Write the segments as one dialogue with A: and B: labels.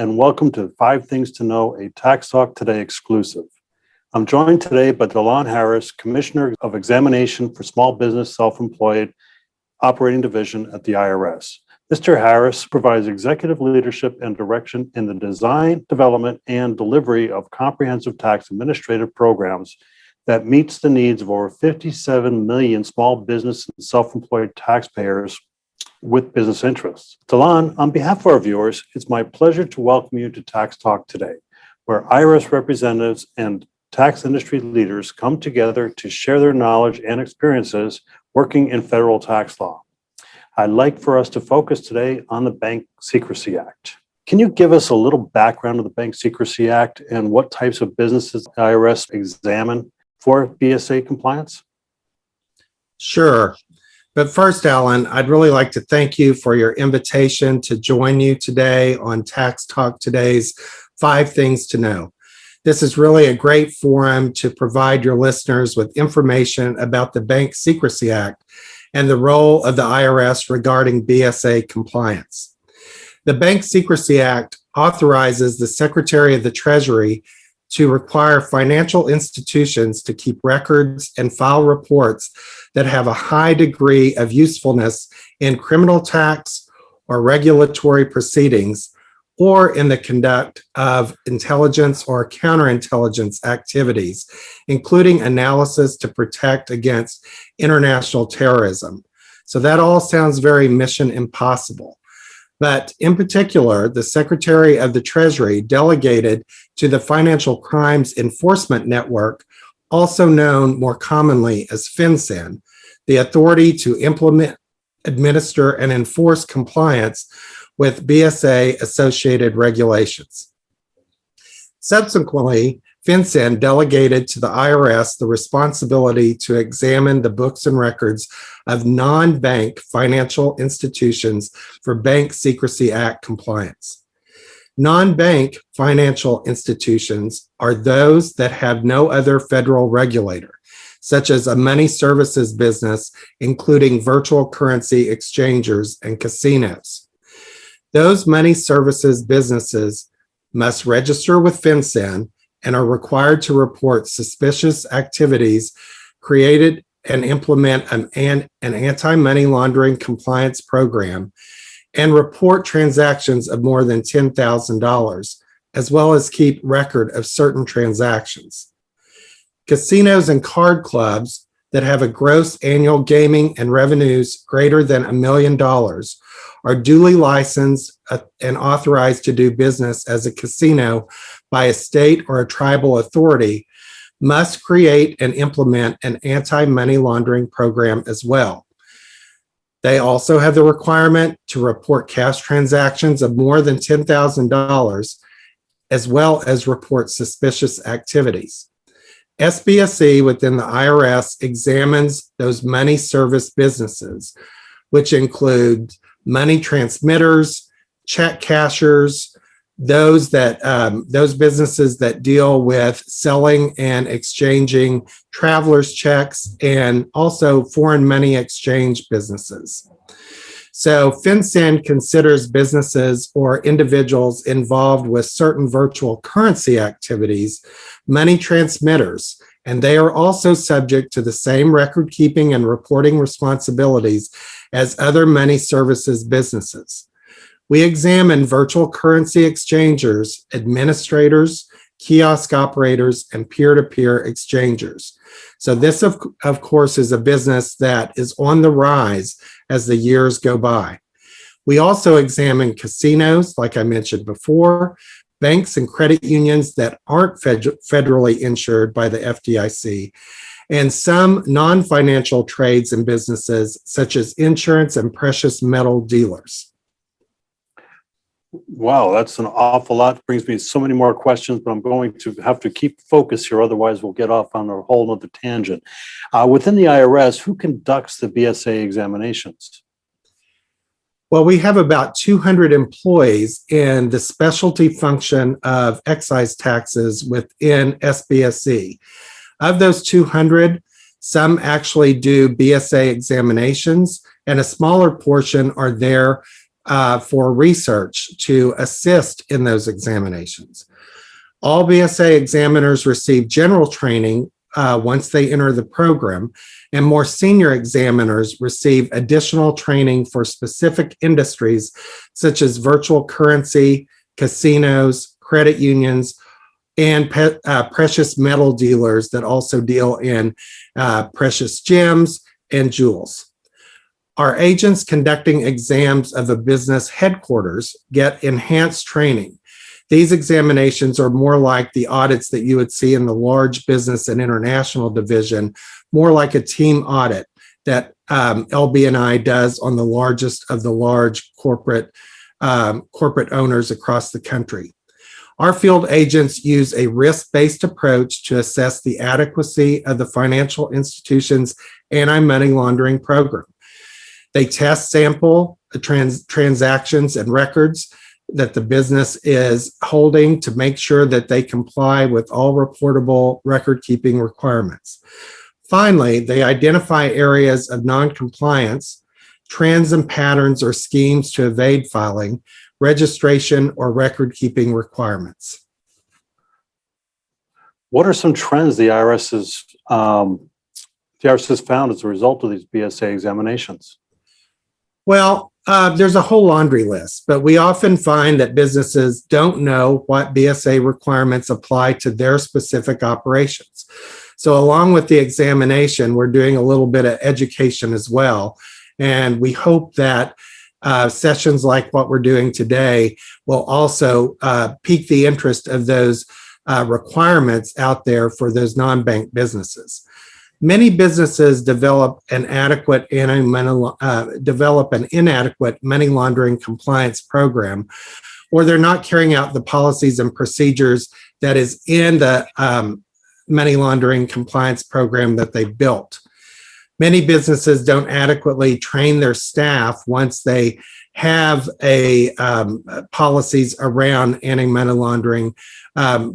A: and welcome to 5 Things to Know, a Tax Talk Today exclusive. I'm joined today by Lon Harris, Commissioner of Examination for Small Business Self-Employed Operating Division at the IRS. Mr. Harris provides executive leadership and direction in the design, development, and delivery of comprehensive tax administrative programs that meets the needs of over 57 million small business and self-employed taxpayers with business interests. Lon, on behalf of our viewers, it's my pleasure to welcome you to Tax Talk Today, where IRS representatives and tax industry leaders come together to share their knowledge and experiences working in federal tax law. I'd like for us to focus today on the Bank Secrecy Act. Can you give us a little background of the Bank Secrecy Act and what types of businesses the IRS examine for BSA compliance?
B: Sure. But first, Alan, I'd really like to thank you for your invitation to join you today on Tax Talk Today's 5 Things to Know. This is really a great forum to provide your listeners with information about the Bank Secrecy Act and the role of the IRS regarding BSA compliance. The Bank Secrecy Act authorizes the Secretary of the Treasury to require financial institutions to keep records and file reports that have a high degree of usefulness in criminal tax or regulatory proceedings, or in the conduct of intelligence or counterintelligence activities, including analysis to protect against international terrorism. So that all sounds very mission impossible. But in particular, the Secretary of the Treasury delegated to the Financial Crimes Enforcement Network, also known more commonly as FinCEN, the authority to implement, administer, and enforce compliance with BSA-associated regulations. Subsequently, FinCEN delegated to the IRS the responsibility to examine the books and records of non-bank financial institutions for Bank Secrecy Act compliance. Non-bank financial institutions are those that have no other federal regulator, such as a money services business, including virtual currency exchangers and casinos. Those money services businesses must register with FinCEN and are required to report suspicious activities, created and implement an anti-money laundering compliance program, and report transactions of more than $10,000, as well as keep record of certain transactions. Casinos and card clubs that have a gross annual gaming and revenues greater than $1 million are duly licensed and authorized to do business as a casino by a state or a tribal authority, must create and implement an anti-money laundering program as well. They also have the requirement to report cash transactions of more than $10,000, as well as report suspicious activities. SBSE within the IRS examines those money service businesses, which include money transmitters, check cashers, those businesses that deal with selling and exchanging travelers' checks, and also foreign money exchange businesses. So FinCEN considers businesses or individuals involved with certain virtual currency activities money transmitters, and they are also subject to the same record keeping and reporting responsibilities as other money services businesses. We examine virtual currency exchangers, administrators, kiosk operators, and peer-to-peer exchangers. So this, of course, is a business that is on the rise as the years go by. We also examine casinos, like I mentioned before, banks and credit unions that aren't federally insured by the FDIC, and some non-financial trades and businesses such as insurance and precious metal dealers.
A: Wow, that's an awful lot. It brings me so many more questions, but I'm going to have to keep focus here. Otherwise, we'll get off on a whole other tangent. Within the IRS, who conducts the BSA examinations?
B: Well, we have about 200 employees in the specialty function of excise taxes within SBSE. Of those 200, some actually do BSA examinations, and a smaller portion are there for research to assist in those examinations. All BSA examiners receive general training once they enter the program, and more senior examiners receive additional training for specific industries such as virtual currency, casinos, credit unions, and precious metal dealers that also deal in precious gems and jewels. Our agents conducting exams of a business headquarters get enhanced training. These examinations are more like the audits that you would see in the large business and international division, more like a team audit that LB&I does on the largest of the large corporate owners across the country. Our field agents use a risk-based approach to assess the adequacy of the financial institution's anti-money laundering program. They test sample transactions and records that the business is holding to make sure that they comply with all reportable record-keeping requirements. Finally, they identify areas of non-compliance, trends and patterns or schemes to evade filing, registration, or record-keeping requirements.
A: What are some trends the IRS has found as a result of these BSA examinations?
B: Well, there's a whole laundry list, but we often find that businesses don't know what BSA requirements apply to their specific operations. So along with the examination, we're doing a little bit of education as well. And we hope that sessions like what we're doing today will also pique the interest of those requirements out there for those non-bank businesses. Many businesses develop an inadequate money laundering compliance program, or they're not carrying out the policies and procedures that is in the money laundering compliance program that they built. Many businesses don't adequately train their staff once they have policies around anti-money laundering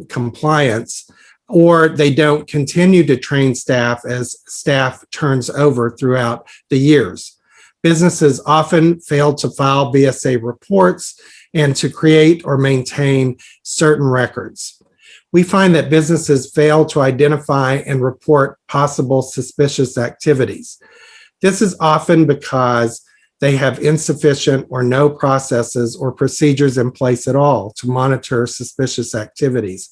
B: compliance, or they don't continue to train staff as staff turns over throughout the years. Businesses often fail to file BSA reports and to create or maintain certain records. We find that businesses fail to identify and report possible suspicious activities. This is often because they have insufficient or no processes or procedures in place at all to monitor suspicious activities,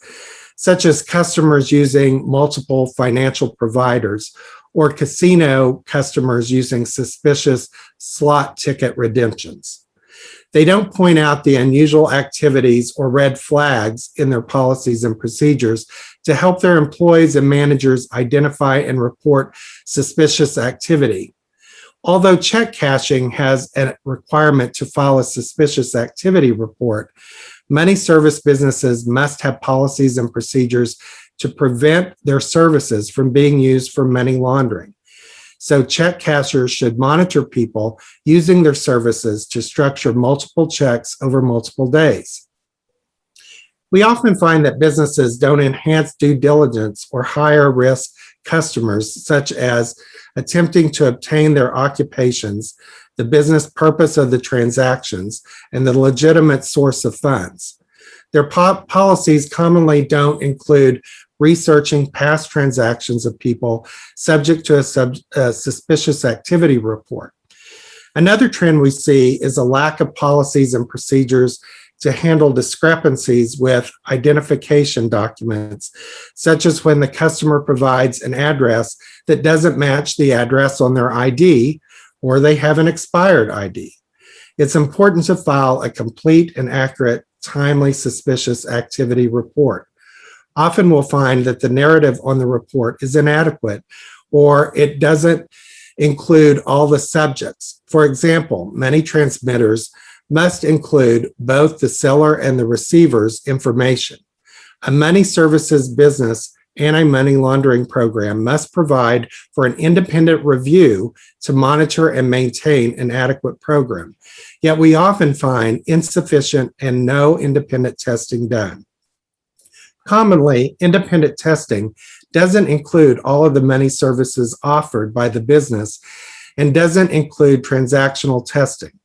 B: such as customers using multiple financial providers or casino customers using suspicious slot ticket redemptions. They don't point out the unusual activities or red flags in their policies and procedures to help their employees and managers identify and report suspicious activity. Although check cashing has a requirement to file a suspicious activity report, many service businesses must have policies and procedures to prevent their services from being used for money laundering. So check cashers should monitor people using their services to structure multiple checks over multiple days. We often find that businesses don't enhance due diligence or higher risk customers, such as attempting to obtain their occupations, the business purpose of the transactions, and the legitimate source of funds. Their policies commonly don't include researching past transactions of people subject to a suspicious activity report. Another trend we see is a lack of policies and procedures to handle discrepancies with identification documents, such as when the customer provides an address that doesn't match the address on their ID, or they have an expired ID. It's important to file a complete and accurate, timely suspicious activity report. Often we'll find that the narrative on the report is inadequate, or it doesn't include all the subjects. For example, many transmitters must include both the seller and the receiver's information. A money services business anti-money laundering program must provide for an independent review to monitor and maintain an adequate program. Yet we often find insufficient and no independent testing done. Commonly, independent testing doesn't include all of the money services offered by the business and doesn't include transactional testing.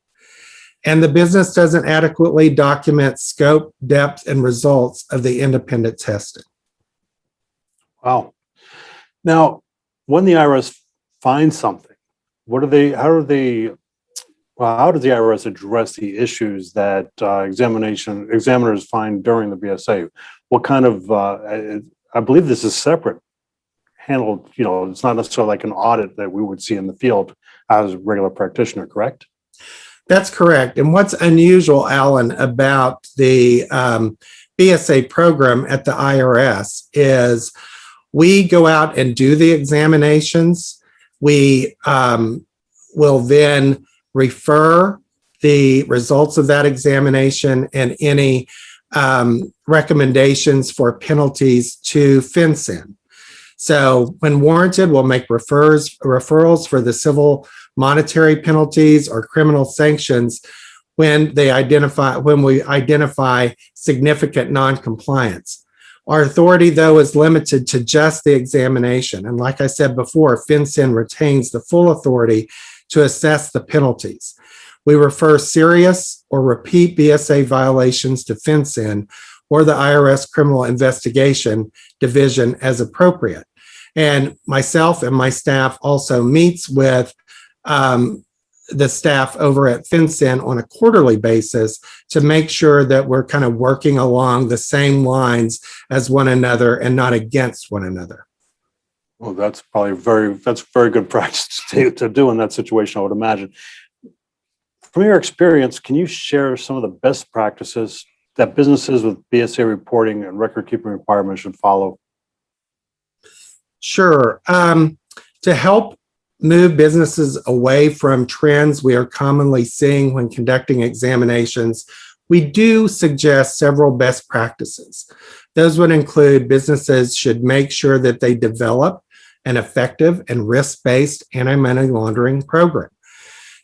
B: and the business doesn't adequately document scope, depth, and results of the independent testing.
A: Wow. Now, when the IRS finds something, how does the IRS address the issues that examiners find during the BSA? What kind of, I believe this is separate, handled, it's not necessarily like an audit that we would see in the field as a regular practitioner, correct?
B: That's correct. And what's unusual, Alan, about the BSA program at the IRS is we go out and do the examinations. We will then refer the results of that examination and any recommendations for penalties to FinCEN. So when warranted, we'll make referrals for the civil monetary penalties or criminal sanctions when we identify significant noncompliance. Our authority, though, is limited to just the examination. And like I said before, FinCEN retains the full authority to assess the penalties. We refer serious or repeat BSA violations to FinCEN or the IRS Criminal Investigation Division as appropriate. And myself and my staff also meets with the staff over at FinCEN on a quarterly basis to make sure that we're kind of working along the same lines as one another and not against one another.
A: Well, that's probably very good practice to do in that situation, I would imagine. From your experience, can you share some of the best practices that businesses with BSA reporting and record keeping requirements should follow?
B: Sure. To help move businesses away from trends we are commonly seeing when conducting examinations, we do suggest several best practices. Those would include businesses should make sure that they develop an effective and risk-based anti-money laundering program.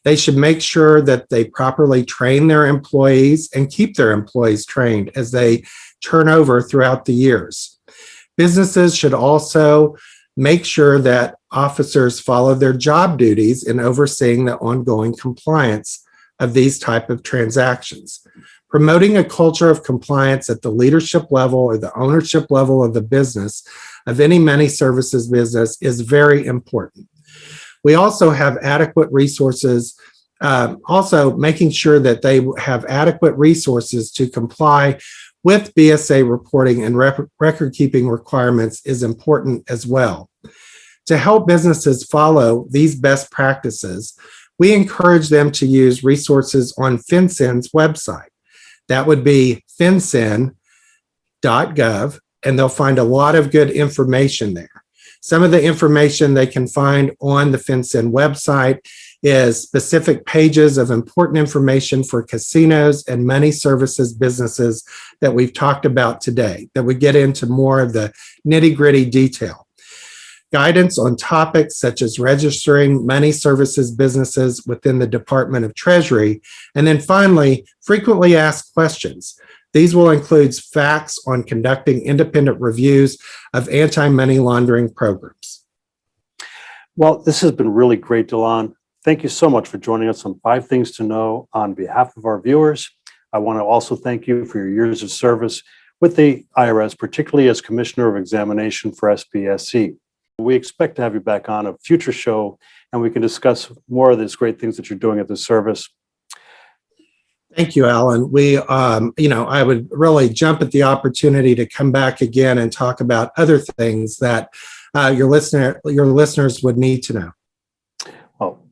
B: They should make sure that they properly train their employees and keep their employees trained as they turn over throughout the years. Businesses should also make sure that officers follow their job duties in overseeing the ongoing compliance of these type of transactions. Promoting a culture of compliance at the leadership level or the ownership level of the business, of any money services business, is very important. We also have adequate resources, also making sure that they have adequate resources to comply with BSA reporting and record keeping requirements is important as well. To help businesses follow these best practices, we encourage them to use resources on FinCEN's website. That would be fincen.gov, and they'll find a lot of good information there. Some of the information they can find on the FinCEN website is specific pages of important information for casinos and money services businesses that we've talked about today, that we get into more of the nitty-gritty detail. Guidance on topics such as registering money services businesses within the Department of Treasury. And then finally, frequently asked questions. These will include facts on conducting independent reviews of anti-money laundering programs.
A: Well, this has been really great, Lon. Thank you so much for joining us on 5 Things to Know on behalf of our viewers. I want to also thank you for your years of service with the IRS, particularly as Commissioner of Examination for SBSC. We expect to have you back on a future show, and we can discuss more of these great things that you're doing at the service.
B: Thank you, Alan. I would really jump at the opportunity to come back again and talk about other things that your listeners would need to know.
A: Well,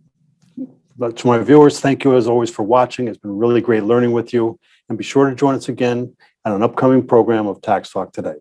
A: but to my viewers, thank you as always for watching. It's been really great learning with you, and be sure to join us again on an upcoming program of Tax Talk Today.